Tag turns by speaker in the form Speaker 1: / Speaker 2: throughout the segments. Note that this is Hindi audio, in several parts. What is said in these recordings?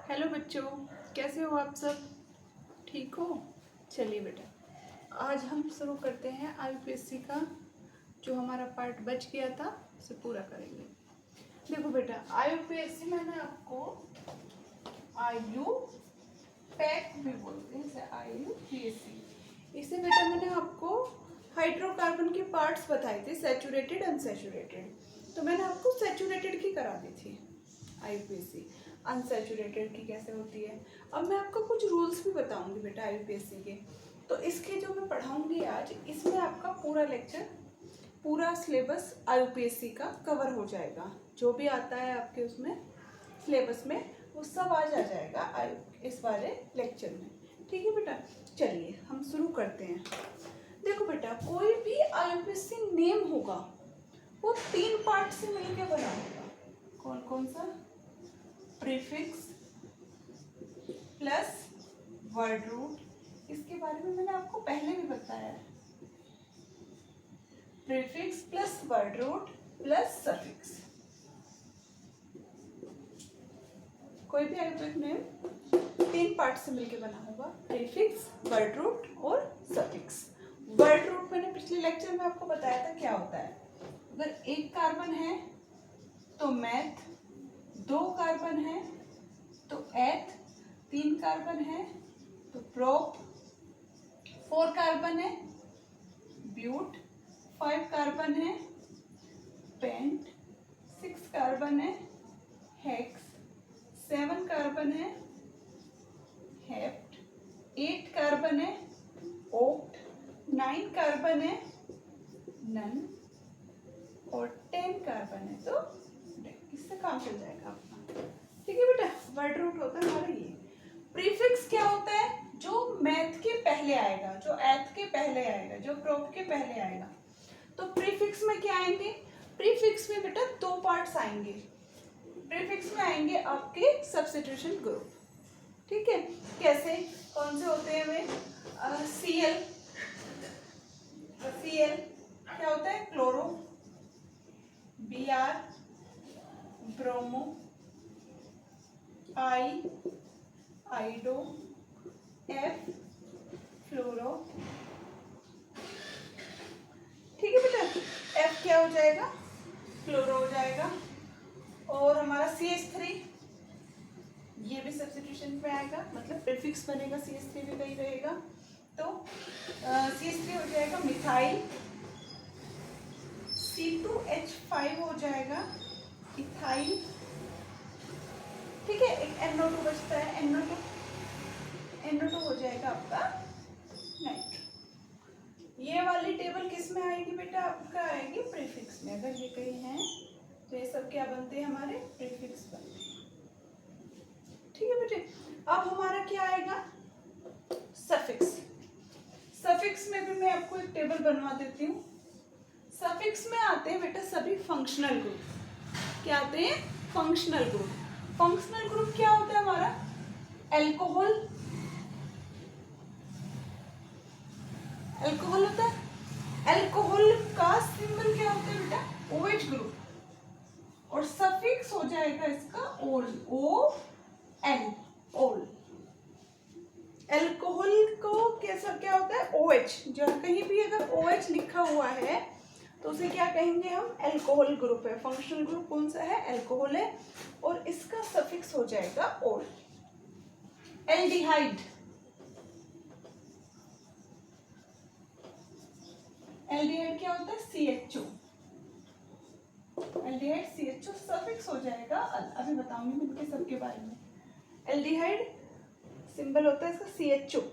Speaker 1: हेलो बच्चों, कैसे हो आप सब? ठीक हो? चलिए बेटा, आज हम शुरू करते हैं आईयूपीएससी का जो हमारा पार्ट बच गया था उसे पूरा करेंगे। देखो बेटा, आईयूपीएससी मैंने आपको आयु पैक भी बोलते हैं, इसे आईयूपीएससी। इसे बेटा मैंने आपको हाइड्रोकार्बन के पार्ट्स बताए थे, सैचुरेटेड अनसैचुरेटेड। तो मैंने आपको सैचुरेटेड की करा दी थी आईयूपीएससी, अनसैचुरेटेड की कैसे होती है। अब मैं आपको कुछ रूल्स भी बताऊंगी बेटा आईयूपीएससी के। तो इसके जो मैं पढ़ाऊंगी आज, इसमें आपका पूरा लेक्चर, पूरा सिलेबस आईयूपीएससी का कवर हो जाएगा। जो भी आता है आपके उसमें सिलेबस में वो सब आज आ जाएगा इस वाले लेक्चर में। ठीक है बेटा, चलिए हम शुरू करते हैं। देखो बेटा, कोई भी आईयूपीएससी नेम होगा वो 3 पार्ट से मिलकर बना होगा। कौन कौन सा? Prefix plus word root. इसके बारे में मैंने आपको पहले भी बताया है। Prefix plus word root plus suffix. कोई भी आईयूपीएससी नेम 3 पार्ट से मिलकर बना होगा, प्रीफिक्स, वर्ड रूट और सफिक्स। वर्ड रूट मैंने पिछले लेक्चर में आपको बताया था क्या होता है। अगर 1 कार्बन है तो मैथ, 2 कार्बन है तो एथ, 3 कार्बन है तो प्रोप, 4 कार्बन है ब्यूट, 5 कार्बन है पेंट, 6 कार्बन है हेक्स, 7 कार्बन है हेप्ट, 8 कार्बन है ओक्ट, 9 कार्बन है नन और 10 कार्बन है तो इससे काम चल जाएगा आपका। ठीक है बेटा, वर्ड रूट होता है हमारा ये। प्रीफिक्स क्या होता है? जो मैथ के पहले आएगा, जो एथ के पहले आएगा, जो प्रोप के पहले आएगा। तो प्रीफिक्स में क्या आएंगे? प्रीफिक्स में बेटा 2 पार्ट्स आएंगे। प्रीफिक्स में आएंगे आपके सब्स्टिट्यूशन ग्रुप। ठीक है, कैसे कौन से होते हैं वे? Cl, Cl क्या होता है? Chloro, Br bromo, I आइडो, F फ्लोरो। ठीक है बेटा, F क्या हो जाएगा? फ्लोरो हो जाएगा। और हमारा CH3, ये भी सब्स्टिट्यूशन पे आएगा, मतलब प्रीफिक्स बनेगा, CH3 भी कहीं रहेगा तो CH3 हो जाएगा मिथाइल, C2H5 हो जाएगा इथाइल। ठीक है, एक NO2 बचता है, NO2 हो जाएगा आपका नाइट्रो। ये वाली टेबल किस में आएगी बेटा? आपका आएगी प्रीफिक्स में। अगर ये कहीं है तो ये सब क्या बनते हैं? हमारे प्रीफिक्स बनते हैं। ठीक है बेटे, अब हमारा क्या आएगा? सफिक्स। सफिक्स में भी मैं आपको एक टेबल बनवा देती हूँ। सफिक्स में आते हैं बेटा सभी फंक्शनल ग्रुप। क्या आते हैं? Functional group. फंक्शनल ग्रुप क्या होता है हमारा? अल्कोहल, अल्कोहल होता है। अल्कोहल का सिंबल क्या होता है बेटा? OH group. और सफिक्स हो जाएगा इसका ओल, OL, ओल। अल्कोहल को कैसा क्या होता है? OH। जो कहीं भी अगर OH लिखा हुआ है तो उसे क्या कहेंगे हम? अल्कोहल ग्रुप है। फंक्शनल ग्रुप कौन सा है? अल्कोहल है। और इसका सफिक्स हो जाएगा ओल। एल्डिहाइड, एल्डिहाइड क्या होता है? CHO। एल्डिहाइड CHO, सफिक्स हो जाएगा अल। अभी बताऊंगी मैं इनके सबके बारे में। एल्डिहाइड सिंबल होता है इसका CHO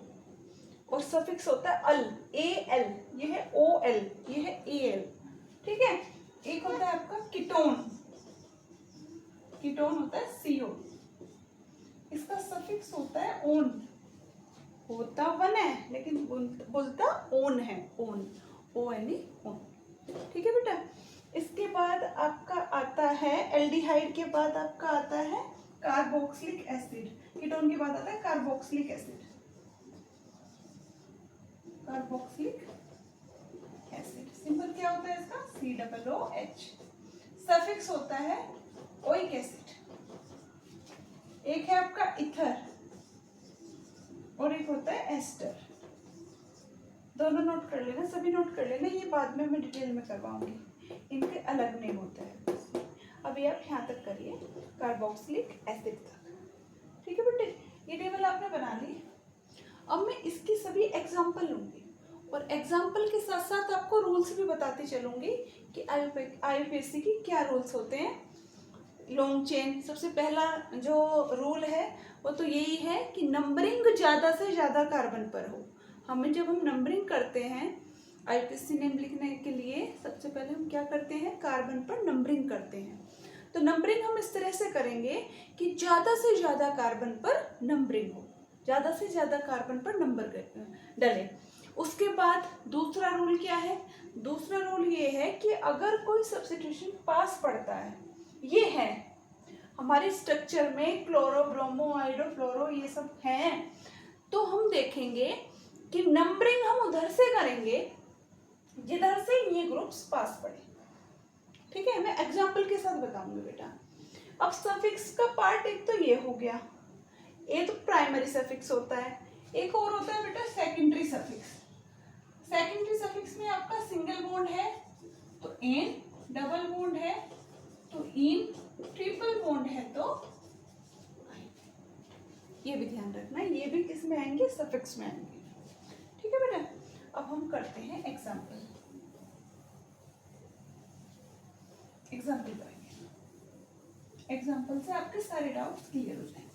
Speaker 1: और सफिक्स होता है अल, AL। ये है OL, ये है AL। ठीक है, एक होता है आपका कीटोन, कीटोन होता है CO। इसका सफिक्स होता है ओन। होता वन है लेकिन बोलता ओन है, ओन, ONE, ओन। ठीक है बेटा, इसके बाद आपका आता है एल्डिहाइड के बाद आपका आता है कार्बोक्सिलिक एसिड। कीटोन के बाद आता है carboxylic acid, carboxylic acid. Symbol क्या होता है इसका? COOH। सफिक्स होता है ओइक एसिड। एक है आपका इथर और एक होता है एस्टर। दोनों नोट कर लेना, सभी नोट कर लेना, ये बाद में मैं डिटेल में करवाऊंगी, इनके अलग नेम होता है। अभी आप यहाँ तक करिए कार्बोक्सिलिक एसिड तक, ठीक है बेटे। ये टेबल आपने बना ली। अब मैं इसकी सभी एग्जाम्पल लूंगी और एग्जाम्पल के साथ साथ आपको रूल्स भी बताती चलूंगी कि आईयूपीएससी की क्या रूल्स होते हैं। लॉन्ग चेन सबसे पहला जो रूल है वो तो यही है कि नंबरिंग ज़्यादा से ज़्यादा कार्बन पर हो। हमें जब हम नंबरिंग करते हैं आईयूपीएससी नेम लिखने के लिए, सबसे पहले हम क्या करते हैं, कार्बन पर नंबरिंग करते हैं। तो नंबरिंग हम इस तरह से करेंगे कि ज़्यादा से ज़्यादा कार्बन पर नंबरिंग हो, ज़्यादा से ज़्यादा कार्बन पर नंबर डले। उसके बाद दूसरा रूल क्या है, दूसरा रूल ये है कि अगर कोई सब्स्टिट्यूशन पास पड़ता है, ये है हमारे स्ट्रक्चर में क्लोरो ब्रोमो आइडो फ्लोरो ये सब हैं, तो हम देखेंगे कि नंबरिंग हम उधर से करेंगे जिधर से ये ग्रुप्स पास पड़े, ठीक है। मैं एग्जांपल के साथ बताऊंगी बेटा। अब सफिक्स का पार्ट एक तो ये हो गया, ये तो प्राइमरी सफिक्स होता है, एक और होता है बेटा सेकेंडरी सफिक्स। सेकेंडरी सफिक्स में आपका सिंगल बॉन्ड है तो एन, डबल बॉन्ड है तो इन, ट्रिपल बॉन्ड है तो ये भी ध्यान रखना, ये भी किस में आएंगे, सफिक्स में आएंगे, ठीक है बेटा। अब हम करते हैं एग्जाम्पल, एग्जाम्पल करेंगे, एग्जाम्पल से आपके सारे डाउट्स क्लियर हो जाएंगे।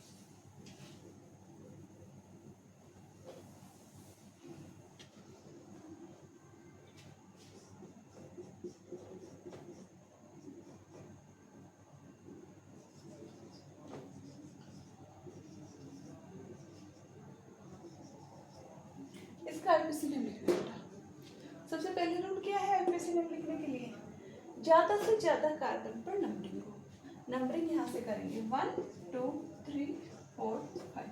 Speaker 1: इसका आईयूपीएससी नेम लिखना बेटा। सबसे पहले रूल क्या है आईयूपीएससी नेम लिखने के लिए, ज्यादा से ज्यादा कार्बन पर नंबरिंग हो। नंबरिंग यहाँ से करेंगे 1 2 3 4 5।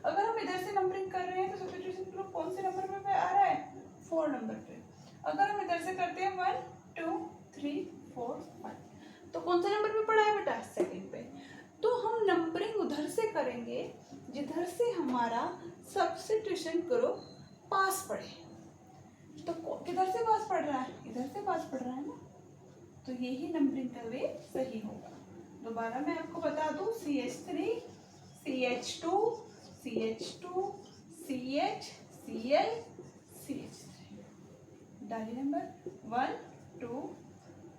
Speaker 1: अगर हम इधर से नंबरिंग कर रहे हैं तो सब्स्टिट्यूशन ग्रुप कौन से नंबर पे आ रहा है, 4 नंबर पे। अगर हम इधर से करते हैं 1 2 3 4 5 तो कौन से नंबर पे पड़ा है बेटा, सेकंड पे। तो हम नंबरिंग उधर से करेंगे जिधर से हमारा सब्स्टिट्यूशन ग्रुप पास पड़े। तो किधर से पास पड़ रहा है, इधर से पास पड़ रहा है ना, तो यही नंबरिंग का वे सही होगा। दोबारा मैं आपको बता दूं, CH3 CH2 CH2 CH Cl CH3, diary number 1 2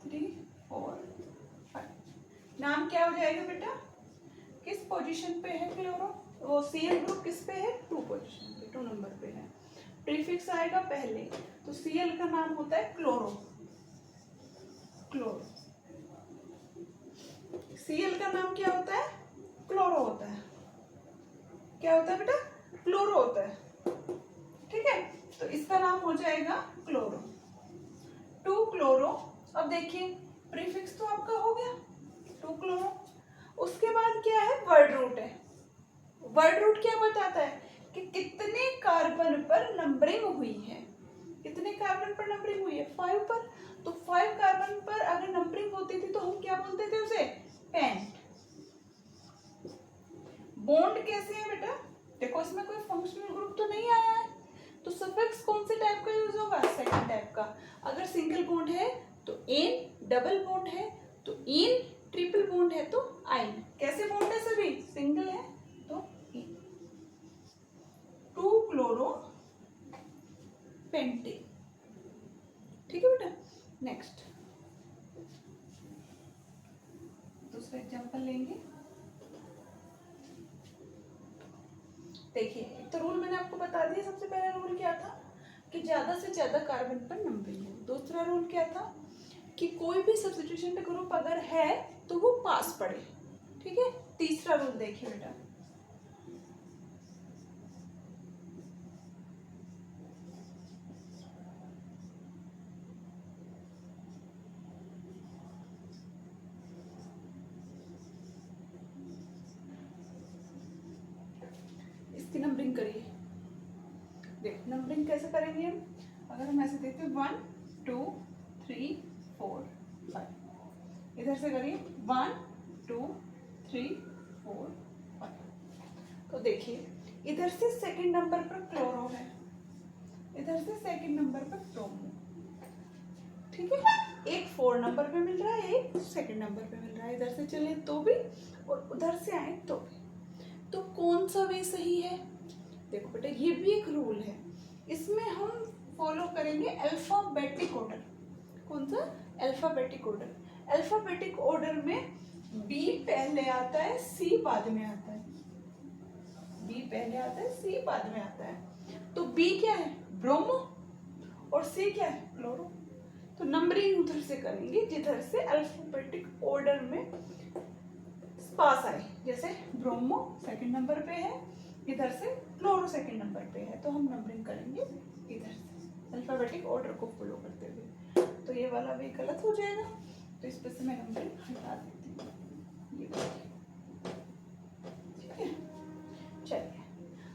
Speaker 1: 3 4 5। नाम क्या हो जाएगा बेटा, किस पोजीशन पे है क्लोरो, वो Cl ग्रुप किस पे है, 2 पोजीशन पे, 2 नंबर पे है। प्रीफिक्स आएगा पहले तो Cl का नाम होता है क्लोरो, क्लोरो। Cl का नाम क्या होता है, क्लोरो होता है। क्या होता है बेटा, क्लोरो होता है, ठीक है। तो इसका नाम हो जाएगा क्लोरो, 2 क्लोरो। अब देखिए प्रीफिक्स तो आपका हो गया 2 क्लोरो। उसके बाद क्या है, वर्ड रूट है। वर्ड रूट क्या बताता है कि कितने कार्बन पर नंबरिंग हुई है, कितने कार्बन पर नंबरिंग हुई है, 5 पर। तो 5 कार्बन पर अगर नंबरिंग होती थी तो हम क्या बोलते थे उसे, पेंट। बॉन्ड कैसे है बेटा, देखो इसमें कोई फंक्शनल ग्रुप तो नहीं आया है, तो सफिक्स कौन से टाइप का यूज होगा, सेकंड टाइप का। अगर सिंगल बॉन्ड है तो एन, डबल बॉन्ड है तो इन, ट्रिपल बॉन्ड है तो आइन। कैसे बॉन्ड है सभी, सिंगल है तो इन। 2 क्लोरो पेंटेन, ठीक है बेटा। नेक्स्ट दूसरा एग्जांपल लेंगे। देखिए एक तो रूल मैंने आपको बता दिया, सबसे पहला रूल क्या था कि ज्यादा से ज्यादा कार्बन पर नंबरिंग हो। दूसरा रूल क्या था कि कोई भी सब्स्टिट्यूशन पे ग्रुप अगर है तो वो पास पड़े, ठीक है। तीसरा रूल देखिए बेटा, इसकी नंबरिंग करिए। देख नंबरिंग कैसे करेंगे हम, अगर हम ऐसे देखते हैं 1 2 3 4 5, इधर से करिए 1 2 3 4 5। तो देखिए इधर से सेकंड नंबर पर क्लोरो है, इधर से सेकंड नंबर पर ब्रोमो, ठीक है। एक 4 नंबर पे मिल रहा है, एक सेकंड नंबर पे मिल रहा है। इधर से चले तो भी और उधर से आए तो भी। तो कौन सा वे सही है? देखो बेटा ये भी एक रूल है, इसमें हम फॉलो करेंगे अल्फाबेटिक ऑर्डर। कौन सा? Alphabetic order. अल्फाबेटिक ऑर्डर में बी पहले आता है, सी बाद में आता है। बी पहले आता है, सी बाद में आता है। तो बी क्या है? ब्रोमो, और सी क्या है? क्लोरो। तो नंबरिंग उधर से करेंगे जिधर से अल्फाबेटिक ऑर्डर में पास आए। जैसे ब्रोमो सेकंड नंबर पे है, इधर से क्लोरो सेकंड नंबर पे है, तो हम नंबरिंग करेंगे इधर से अल्फाबेटिक ऑर्डर को फॉलो करते हुए। तो ये वाला भी गलत हो जाएगा, तो इस पे से मैं नंबरिंग हटा देती हूँ। ये ठीक है। चलिए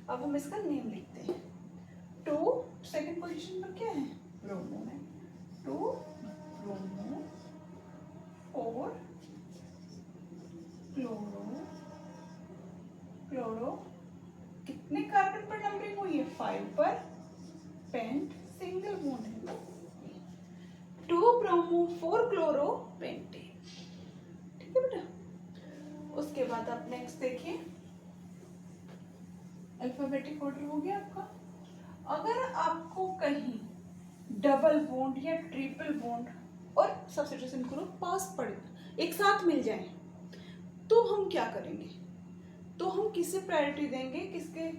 Speaker 1: अब हम इसका नेम लिखते हैं। 2 सेकंड पोजीशन पर क्या है? ब्रोमो है। 2 ब्रोमो, 4 क्लोरो। क्लोरो कितने कार्बन पर नंबरिंग हुई है? 5 पर। पेंट सिंगल बॉन्ड है, 2 ब्रोमो 4 क्लोरो पेंटेन, ठीक है बेटा। उसके बाद आप नेक्स्ट देखिए, अल्फाबेटिक ऑर्डर हो गया आपका। अगर आपको कहीं डबल बॉन्ड या ट्रिपल बॉन्ड और सब्स्टिट्यूशन ग्रुप पास पड़े, एक साथ मिल जाए, तो हम क्या करेंगे? तो हम किसे प्रायोरिटी देंगे, किसके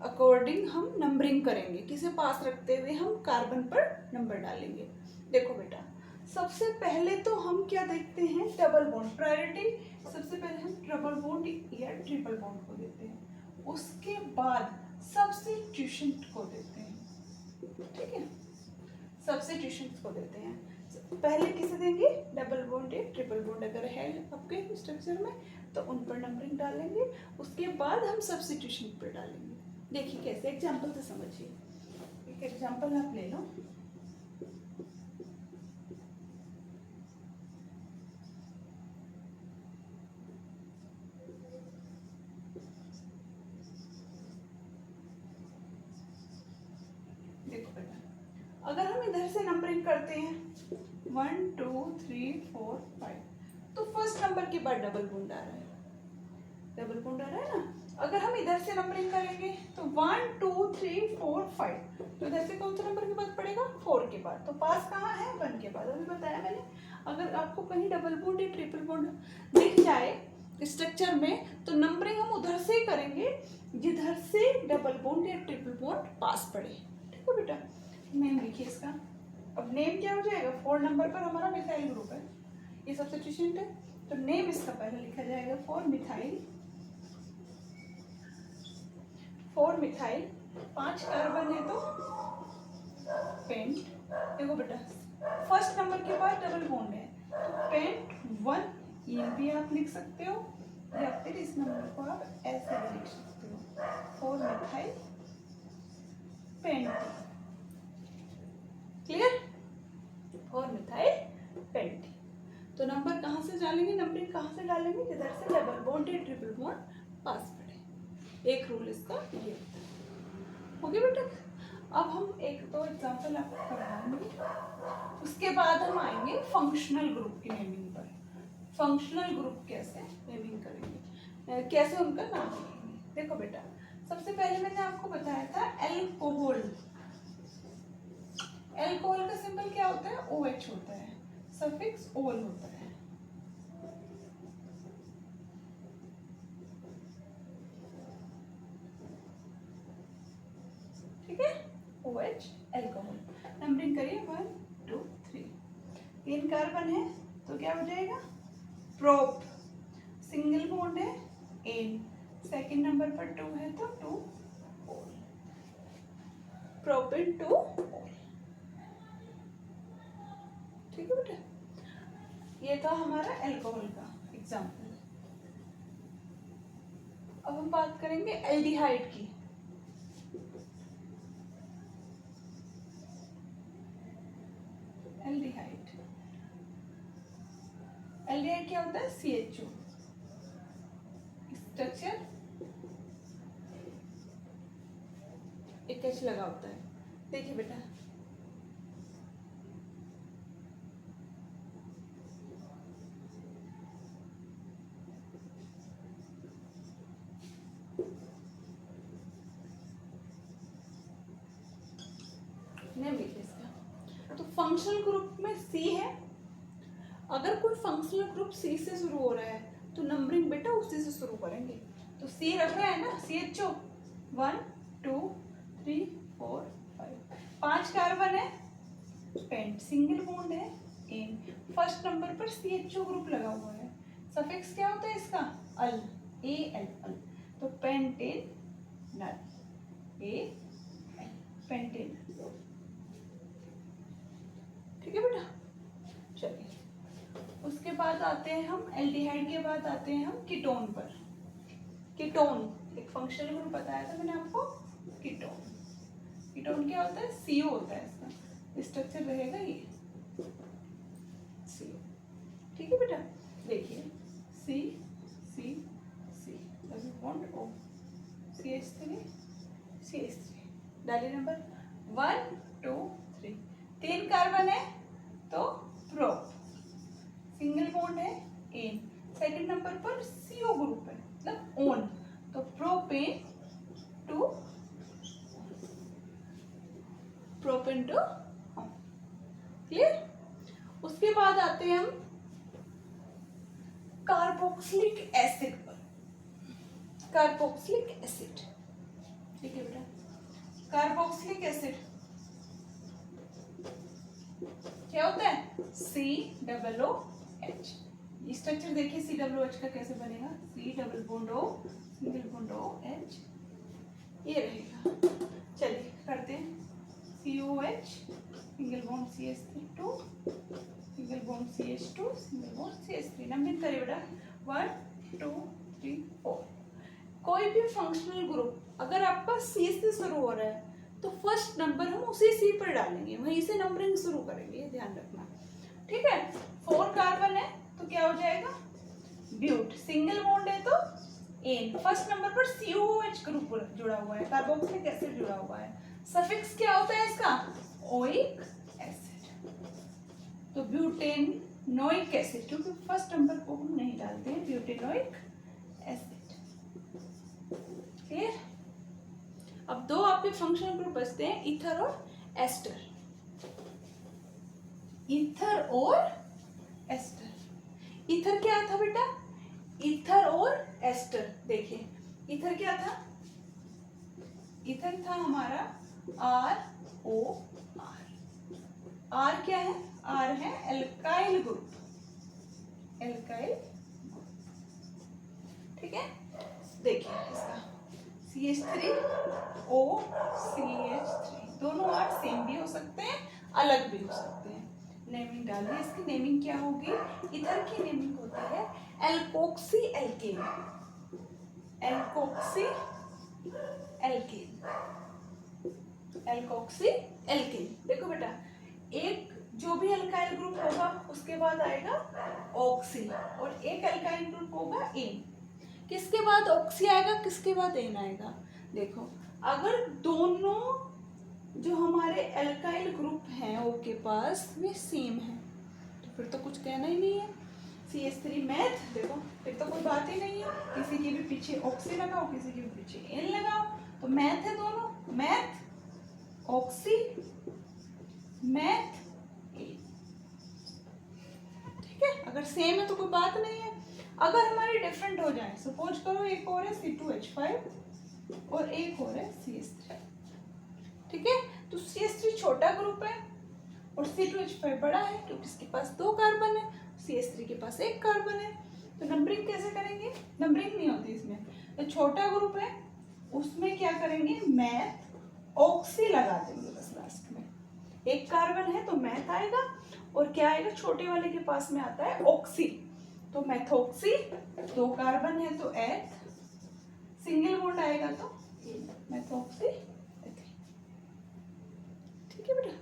Speaker 1: अकॉर्डिंग हम नंबरिंग करेंगे, किसे पास रखते हुए हम कार्बन पर नंबर डालेंगे। देखो बेटा सबसे पहले तो हम क्या देखते हैं? Double bond priority. सबसे पहले हम डबल बॉन्ड या ट्रिपल बॉन्ड को देते हैं, उसके बाद सब्स्टिट्यूशन को देते हैं, ठीक है। सब्स्टिट्यूशन को देते हैं। पहले किसे देंगे? डबल बॉन्ड या ट्रिपल बॉन्ड अगर है आपके स्ट्रक्चर में तो उन पर नंबरिंग डालेंगे, उसके बाद हम सब्स्टिट्यूशन पर डालेंगे। देखिए कैसे, एग्जांपल से समझिए। एक एग्जांपल आप ले लो। देखो बेटा अगर हम इधर से नंबरिंग करते हैं 1 2 3 4 5, तो फर्स्ट नंबर के बाद डबल बॉन्ड आ रहा है, डबल बॉन्ड आ रहा है ना। अगर हम इधर से नंबरिंग करेंगे तो 1 2 3 4 5, तो इधर से कौन सा नंबर के बाद पड़ेगा? 4 के बाद। तो पास कहाँ है? 1 के बाद। अभी बताया मैंने, अगर आपको कहीं डबल बॉन्ड या ट्रिपल बॉन्ड दिख जाए स्ट्रक्चर में, तो नंबरिंग हम उधर से ही करेंगे जिधर से डबल बॉन्ड या ट्रिपल बॉन्ड पास पड़े, ठीक है बेटा। नेम लिखिए इसका। अब नेम क्या हो जाएगा? 4 नंबर पर हमारा मिथाइल ग्रुप है, ये सब्स्टिट्यूशन है, तो नेम इसका पहले लिखा जाएगा 4 मिथाइल। 4 मिथाइल, 5 कार्बन है तो पेंट। देखो बेटा फर्स्ट नंबर के बाद डबल बॉन्ड है, तो पेंट 1 इन भी आप लिख सकते हो, या फिर इस नंबर को आप ऐसे भी लिख सकते हो, 4 methyl paint. Clear? 4 methyl paint. तो नंबर कहाँ से डालेंगे? नंबरिंग कहाँ से डालेंगे? जिधर से डबल बॉन्ड या ट्रिपल बॉन्ड पास पड़े। एक रूल इसका ये हो गया बेटा। अब हम एक दो एग्जांपल आपको करवाएंगे, उसके बाद हम आएंगे फंक्शनल ग्रुप की नेमिंग पर। फंक्शनल ग्रुप कैसे नेमिंग करेंगे, कैसे उनका नाम लिखेंगे। देखो बेटा सबसे पहले मैंने आपको बताया था एल्कोहल। एल्कोहल का सिंबल क्या होता है? OH होता है, सफिक्स ओल होता है। ठीक है, OH एल्कोहल। नंबरिंग करिए 1 2 3। 3 कार्बन है तो क्या हो जाएगा? प्रोप, सिंगल बॉन्ड है एन, सेकंड नंबर पर 2 है तो 2 ओल, प्रोपेन 2 ओल। ठीक है बेटा, ये था हमारा एल्कोहल का एग्जाम्पल। अब हम बात करेंगे एल्डिहाइड की। एल्डिहाइड, एल्डिहाइड क्या होता है? CHO। स्ट्रक्चर एक H लगा होता है। देखिए बेटा, नेम लिखिए इसका। तो फंक्शनल ग्रुप में C है। अगर कोई फंक्शनल ग्रुप C से शुरू हो रहा है तो नंबरिंग बेटा उसी से शुरू करेंगे। तो C रखा है ना, CHO 1 2 3 4 5, 5 कार्बन है, पेंट सिंगल बॉन्ड है, एन। फर्स्ट नंबर पर CHO ग्रुप लगा हुआ है। सफिक्स क्या होता है इसका? अल, AL, अल। तो पेंटेन नल, AL, पेंटेन। ठीक है बेटा, चलिए उसके बाद आते हैं हम एल्डिहाइड के बाद आते हैं हम कीटोन पर। कीटोन एक फंक्शनल ग्रुप बताया था मैंने आपको, कीटोन। कीटोन क्या होता है? CO होता है, इसका स्ट्रक्चर रहेगा ये CO। ठीक है बेटा, देखिए C C C double bond O, CH3 CH3। डालिए नंबर 1 2 3, 3 कार्बन है तो प्रोप, सिंगल बॉन्ड है, एन। सेकंड नंबर पर CO ग्रुप है, मतलब ओन, तो प्रोपेन टू क्लियर। उसके बाद आते हैं हम कार्बोक्सिलिक एसिड पर। कार्बोक्सिलिक एसिड, ठीक है बेटा, कार्बोक्सिलिक एसिड क्या होता है? COOH। स्ट्रक्चर देखिए COOH का कैसे बनेगा, C double bond O single bond OH, ये रहेगा। चलिए करते हैं, COH single bond CH2 single bond CH2 single bond CH3। Number करिए बेटा 1 2 3 4। कोई भी फंक्शनल ग्रुप अगर आपका C से शुरू हो रहा है तो फर्स्ट नंबर हम उसी C पर डालेंगे, वहीं से नंबरिंग शुरू करेंगे, ये ध्यान रखना। ठीक है, 4 कार्बन है तो क्या हो जाएगा? ब्यूट। सिंगल बॉन्ड है तो एन। फर्स्ट नंबर पर COOH ग्रुप जुड़ा हुआ है, कार्बोक्सिलिक एसिड जुड़ा हुआ है। सफिक्स क्या होता है इसका? ओइक एसिड, तो ब्यूटेनोइक एसिड, क्योंकि फर्स्ट नंबर को हम नहीं डालते हैं, ब्यूटेनोइक एसिड। क्लियर। अब दो आपके फंक्शनल ग्रुप बचते हैं, ईथर और एस्टर। ईथर और एस्टर। ईथर क्या था बेटा? ईथर और एस्टर। देखिए ईथर क्या था? ईथर था हमारा ROR। R क्या है? R है एल्काइल ग्रुप, एल्काइल। ठीक है, देखिए इसका CH3O CH3, दोनों R सेम भी हो सकते हैं, अलग भी हो सकते हैं। नेमिंग डालिए, इसकी नेमिंग क्या होगी? इधर की नेमिंग होती है alkoxy alkane, alkoxy alkane, alkoxy alkane. देखो बेटा, एक जो भी अल्काइल ग्रुप होगा उसके बाद आएगा ऑक्सी, और एक अल्काइल ग्रुप होगा एन। किसके बाद ऑक्सी आएगा, किसके बाद एन आएगा? देखो अगर दोनों जो हमारे एल्काइल ग्रुप हैं ओ के पास वे सेम है तो फिर तो कुछ कहना ही नहीं है। CH3 मैथ, देखो फिर तो कोई बात ही नहीं है, किसी के भी पीछे ऑक्सी लगाओ, किसी के भी पीछे एन लगाओ, तो मैथ है दोनों, मैथ ऑक्सी मैथ एन। ठीक है, अगर सेम है तो कोई बात नहीं है। अगर हमारे डिफरेंट हो जाए, सपोज करो एक और है C2H5 और एक और है CH3। ठीक है, तो CH3 छोटा ग्रुप है और C2H5 बड़ा है क्योंकि इसके पास 2 कार्बन है, CH3 के पास 1 कार्बन है। तो नंबरिंग कैसे करेंगे? नंबरिंग नहीं होती इसमें। तो छोटा ग्रुप है उसमें क्या करेंगे? मैथ ऑक्सी लगा देंगे बस लास्ट में। 1 कार्बन है तो मैथ आएगा, और क्या आएगा? छोटे वाले के पास में आता है ऑक्सी, तो मैथोक्सी। 2 कार्बन है तो एथ, सिंगल बॉन्ड आएगा तो मैथोक्सी। ठीक है बेटा,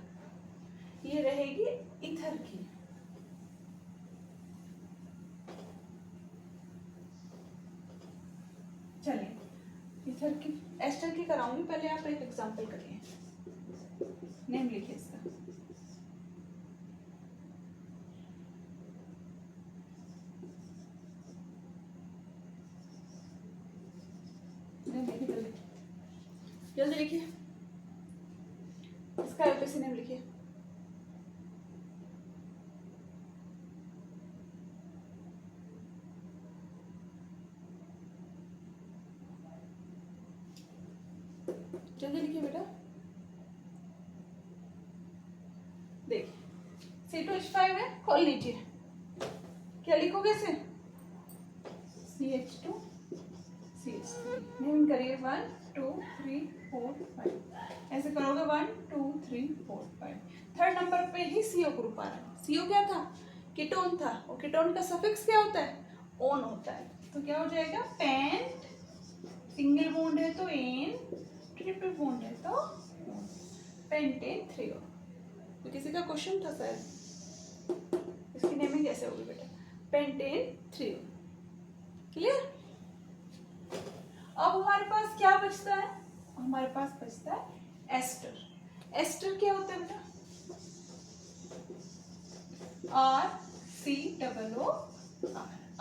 Speaker 1: ये रहेगी ईथर की। चलिए इधर की एस्टर की कराऊंगी, पहले आप एक एग्जांपल करिए। नेम लिखिए इसका। नेम लिखिए जल्दी जल्दी लिखिए, इसका आईयूपीएसी नेम लिखिए। जल्दी लिखिए बेटा। देखिए C2H5 है, खोल लीजिए। क्या लिखोगे इसे? CH2 CH3। नेम करिए 1 2 3 4 5, ऐसे करोगे 1 2 3 4 5। थर्ड नंबर पे ही CO ग्रुप आ रहा है। CO क्या था? कीटोन था, और कीटोन का सफिक्स क्या होता है? ओन होता है। तो क्या हो जाएगा? पेंट, सिंगल बॉन्ड है तो एन, ट्रिपल बॉन्ड है तो पेंटेन 3। तो किसी का क्वेश्चन था शायद, इसकी नेमिंग कैसे होगी बेटा? पेंटेन 3। क्लियर? अब हमारे पास क्या बचता है? हमारे पास बचता है एस्टर। एस्टर क्या होता है बेटा? RCOO।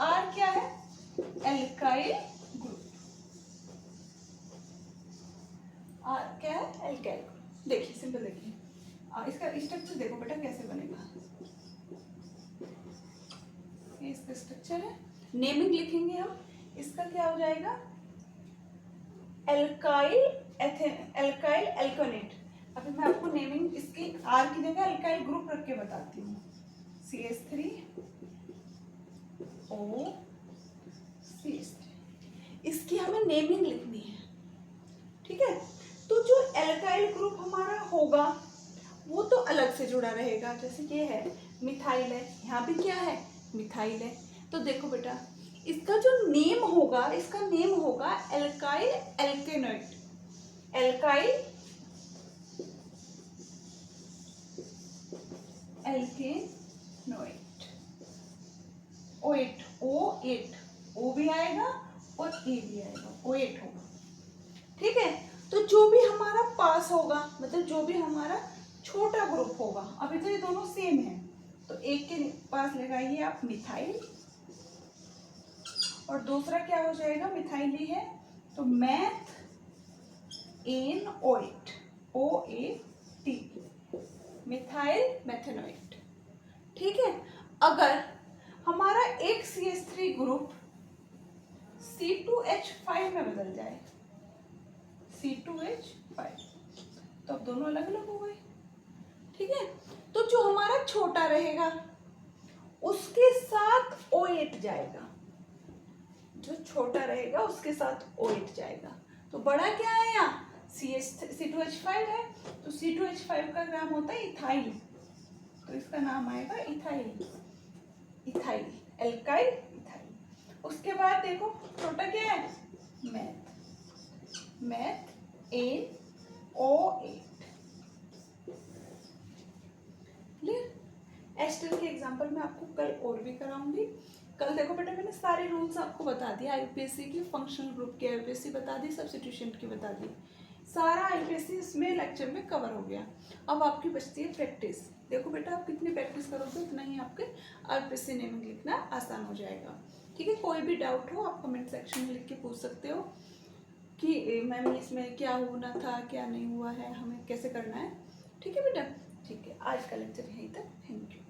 Speaker 1: R क्या है? Alkyl group. R क्या है? Alkyl group. देखिए सिंपल देखिए, इसका स्ट्रक्चर देखो बेटा कैसे बनेगा। ये इसका स्ट्रक्चर है, नेमिंग लिखेंगे हम। इसका क्या हो जाएगा? एल्काइल एल्कोनेट। अभी मैं आपको नेमिंग इसकी R की जगह एल्काइल ग्रुप रख के बताती हूँ। CH3OCH3, इसकी हमें नेमिंग लिखनी है। ठीक है, तो जो एल्काइल ग्रुप हमारा होगा वो तो अलग से जुड़ा रहेगा, जैसे ये है मिथाइल है, यहाँ भी क्या है? मिथाइल है। तो देखो बेटा, इसका जो नेम होगा, इसका नेम होगा alkyl alkanoate. Alkyl alkanoate. O8 O8, O भी आएगा और A भी आएगा, O8 होगा। ठीक है, तो जो भी हमारा पास होगा, मतलब जो भी हमारा छोटा ग्रुप होगा, अभी तो ये दोनों सेम है, तो एक के पास लगाइए आप मिथाइल, और दूसरा क्या हो जाएगा? मिथाइल ही है तो methanoate O8 OAT, methyl methanoate. ठीक है, अगर हमारा एक CH3 ग्रुप C2H5 में बदल जाए, C2H5, तो अब दोनों अलग अलग हो गए। ठीक है, तो जो हमारा छोटा रहेगा उसके साथ O8 जाएगा, जो छोटा रहेगा उसके साथ O8 जाएगा। तो बड़ा क्या है यहाँ? C2H5 है, तो C2H5 का नाम होता है इथाइल, तो इसका नाम आएगा इथाइल। Ethyl alkyl ethyl. उसके बाद देखो छोटा क्या है? Math NO8। क्लियर? एस्टर के एग्जांपल में आपको कल और भी कराऊंगी। कल देखो बेटा मैंने सारे रूल्स आपको बता दिए, आईयूपीएससी की, फंक्शनल ग्रुप की आईयूपीएससी बता दी, सब्स्टिट्यूशन की बता दी, सारा आईयूपीएससी इसमें लेक्चर में कवर हो गया। अब आपकी बचती है प्रैक्टिस। देखो बेटा आप कितनी प्रैक्टिस करोगे उतना ही आपके आईयूपीएससी नेमिंग लिखना आसान हो जाएगा। ठीक है, कोई भी डाउट हो आप कमेंट सेक्शन में लिख के पूछ सकते हो कि मैम इसमें क्या होना था, क्या नहीं हुआ है, हमें कैसे करना है। ठीक है बेटा, ठीक है, आज का लेक्चर यहीं तक। Thank you.